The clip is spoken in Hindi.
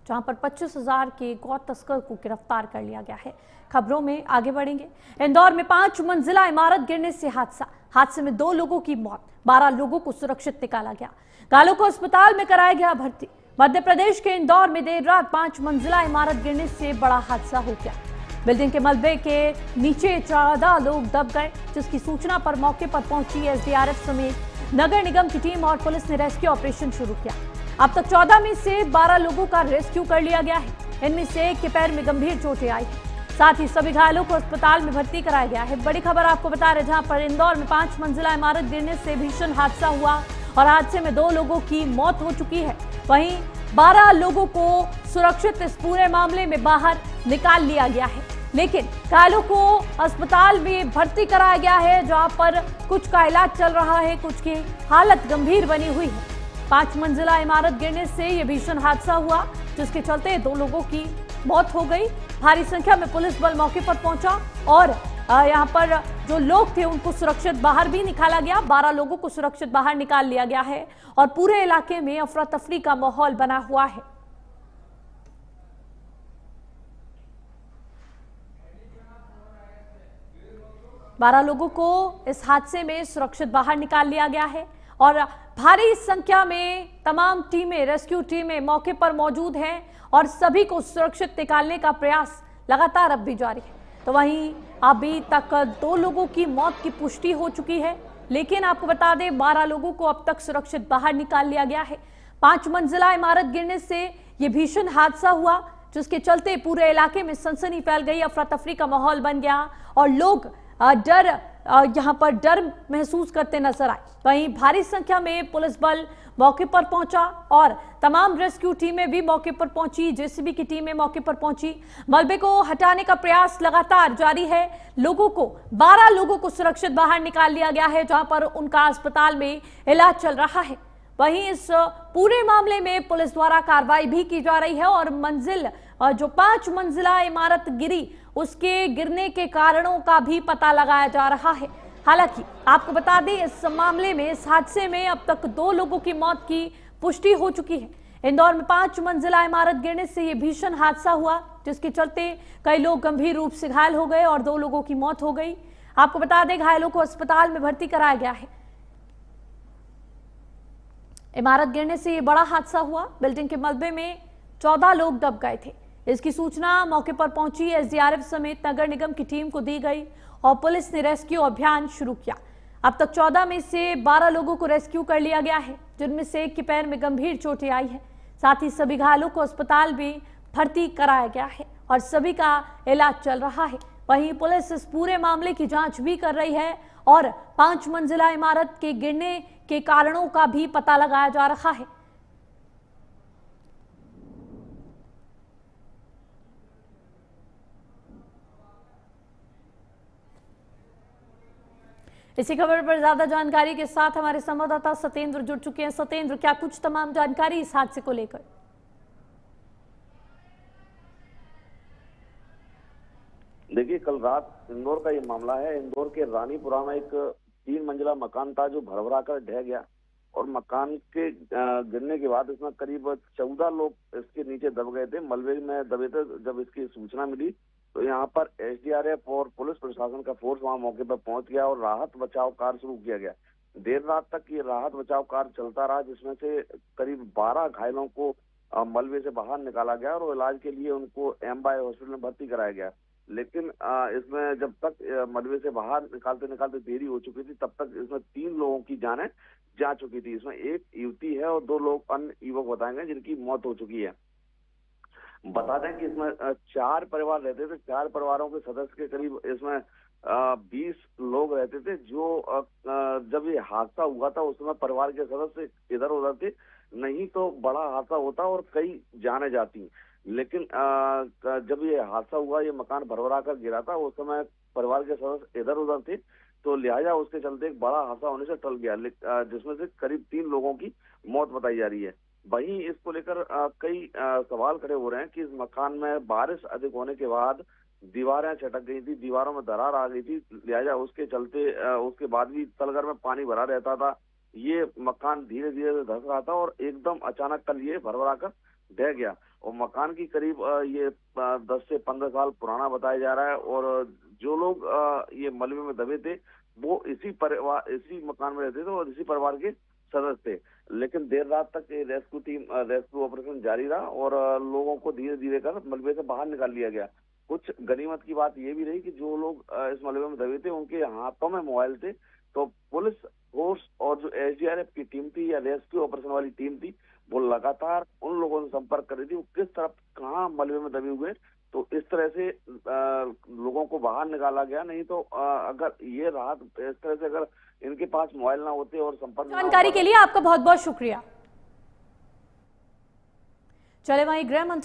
जहां पर 25,000 के गौ तस्कर को गिरफ्तार कर लिया गया है। खबरों में आगे बढ़ेंगे। इंदौर में 5 मंजिला इमारत गिरने से हादसे में 2 लोगों की मौत, 12 लोगों को सुरक्षित निकाला गया। घायलों को अस्पताल में कराया गया भर्ती। मध्य प्रदेश के इंदौर में देर रात 5 मंजिला इमारत गिरने से बड़ा हादसा हो गया। बिल्डिंग के मलबे के नीचे 14 लोग दब गए, जिसकी सूचना पर मौके पर पहुंची एसडीआरएफ समेत नगर निगम की टीम और पुलिस ने रेस्क्यू ऑपरेशन शुरू किया। अब तक 14 में से 12 लोगों का रेस्क्यू कर लिया गया है। इनमें से एक के पैर में गंभीर चोटें आई हैं। साथ ही सभी घायलों को अस्पताल में भर्ती कराया गया है। बड़ी खबर आपको बता रहे, जहां पर इंदौर में 5 मंजिला इमारत गिरने से भीषण हादसा हुआ और हादसे में 2 लोगों की मौत हो चुकी है। वहीं 12 लोगों को सुरक्षित इस पूरे मामले में बाहर निकाल लिया गया है, लेकिन घायलों को अस्पताल में भर्ती कराया गया है, जहां पर कुछ का इलाज चल रहा है, कुछ की हालत गंभीर बनी हुई है। 5 मंजिला इमारत गिरने से यह भीषण हादसा हुआ, जिसके चलते 2 लोगों की मौत हो गई। भारी संख्या में पुलिस बल मौके पर पहुंचा और यहां पर जो लोग थे उनको सुरक्षित बाहर भी निकाला गया। 12 लोगों को सुरक्षित बाहर निकाल लिया गया है और पूरे इलाके में अफरा तफरी का माहौल बना हुआ है। बारह लोगों को इस हादसे में सुरक्षित बाहर निकाल लिया गया है और भारी संख्या में तमाम टीमें, रेस्क्यू टीमें मौके पर मौजूद हैं और सभी को सुरक्षित निकालने का प्रयास लगातार अब भी जारी है। तो वहीं अभी तक 2 लोगों की मौत की पुष्टि हो चुकी है, लेकिन आपको बता दें 12 लोगों को अब तक सुरक्षित बाहर निकाल लिया गया है। 5 मंजिला इमारत गिरने से यह भीषण हादसा हुआ, जिसके चलते पूरे इलाके में सनसनी फैल गई, अफरा तफरी का माहौल बन गया और लोग यहां पर डर महसूस करते नजर आए। वहीं भारी संख्या में पुलिस बल मौके पर पहुंचा और तमाम रेस्क्यू टीमें भी मौके पर पहुंची, जेसीबी की टीमें मौके पर पहुंची। मलबे को हटाने का प्रयास लगातार जारी है। 12 लोगों को सुरक्षित बाहर निकाल लिया गया है, जहां पर उनका अस्पताल में इलाज चल रहा है। वहीं इस पूरे मामले में पुलिस द्वारा कार्रवाई भी की जा रही है और जो 5 मंजिला इमारत गिरी उसके गिरने के कारणों का भी पता लगाया जा रहा है। हालांकि आपको बता दें इस मामले में, इस हादसे में अब तक 2 लोगों की मौत की पुष्टि हो चुकी है। इंदौर में 5 मंजिला इमारत गिरने से यह भीषण हादसा हुआ, जिसके चलते कई लोग गंभीर रूप से घायल हो गए और 2 लोगों की मौत हो गई। आपको बता दें घायलों को अस्पताल में भर्ती कराया गया है। इमारत गिरने से यह बड़ा हादसा हुआ। बिल्डिंग के मलबे में 14 लोग दब गए थे। इसकी सूचना मौके पर पहुंची एसडीआरएफ समेत नगर निगम की टीम को दी गई और पुलिस ने रेस्क्यू अभियान शुरू किया। अब तक 14 में से 12 लोगों को रेस्क्यू कर लिया गया है, जिनमें से एक के पैर में गंभीर चोटें आई है। साथ ही सभी घायलों को अस्पताल में भर्ती कराया गया है और सभी का इलाज चल रहा है। वहीं पुलिस इस पूरे मामले की जांच भी कर रही है और 5 मंजिला इमारत के गिरने के कारणों का भी पता लगाया जा रहा है। इसी खबर पर ज्यादा जानकारी के साथ हमारे संवाददाता सत्येंद्र जुड़ चुके हैं। सत्येंद्र, क्या कुछ तमाम जानकारी इस हादसे को लेकर? देखिए, कल रात इंदौर का ये मामला है। इंदौर के रानीपुरा में एक 3 मंजिला मकान था जो भरभरा कर ढह गया और मकान के गिरने के बाद इसमें करीब 14 लोग इसके नीचे दब गए थे, मलबे में दबे थे। जब इसकी सूचना मिली तो यहाँ पर एसडीआरएफ और पुलिस प्रशासन का फोर्स वहां मौके पर पहुंच गया और राहत बचाव कार्य शुरू किया गया। देर रात तक ये राहत बचाव कार्य चलता रहा, जिसमें से करीब 12 घायलों को मलबे से बाहर निकाला गया और इलाज के लिए उनको एमबाई हॉस्पिटल में भर्ती कराया गया। लेकिन इसमें जब तक मलबे से बाहर निकालते निकालते देरी हो चुकी थी, तब तक इसमें 3 लोगों की जानें जा चुकी थी। इसमें एक युवती है और 2 लोग अन्य युवक बताएंगे जिनकी मौत हो चुकी है। बता दें कि इसमें 4 परिवार रहते थे। 4 परिवारों के सदस्य के करीब इसमें 20 लोग रहते थे। जो जब ये हादसा हुआ था उस समय परिवार के सदस्य इधर उधर थे, नहीं तो बड़ा हादसा होता और कई जाने जाती। लेकिन जब ये हादसा हुआ, ये मकान भरभरा कर गिरा था, उस समय परिवार के सदस्य इधर उधर थे, तो लिहाजा उसके चलते एक बड़ा हादसा होने से टल गया, जिसमें से करीब 3 लोगों की मौत बताई जा रही है। वहीं इसको लेकर कई सवाल खड़े हो रहे हैं कि इस मकान में बारिश अधिक होने के बाद दीवारें छटक गई थी, दीवारों में दरार आ गई थी, लिहाजा उसके चलते उसके बाद भी तलघर में पानी भरा रहता था। ये मकान धीरे धीरे धस रहा था और एकदम अचानक कल ये भरभरा कर ढह गया और मकान की करीब ये 10 से 15 साल पुराना बताया जा रहा है। और जो लोग ये मलबे में दबे थे वो इसी मकान में रहते थे और इसी परिवार के सदस्य थे। लेकिन देर रात तक ये रेस्क्यू ऑपरेशन जारी रहा और लोगों को धीरे धीरे कर मलबे से बाहर निकाल लिया गया। कुछ गनीमत की बात ये भी रही कि जो लोग इस मलबे में दबे थे उनके हाथों में मोबाइल थे। तो पुलिस फोर्स और जो एसडीआरएफ की टीम थी या रेस्क्यू ऑपरेशन वाली टीम थी वो लगातार उन लोगों से संपर्क कर रही थी वो किस तरफ कहाँ मलबे में दबे हुए। तो इस तरह से लोगों को बाहर निकाला गया। नहीं तो अगर ये रात इस तरह से अगर इनके पास मोबाइल ना होते और संपर्क जानकारी के लिए आपका बहुत बहुत शुक्रिया। चले वहीं गृह मंत्री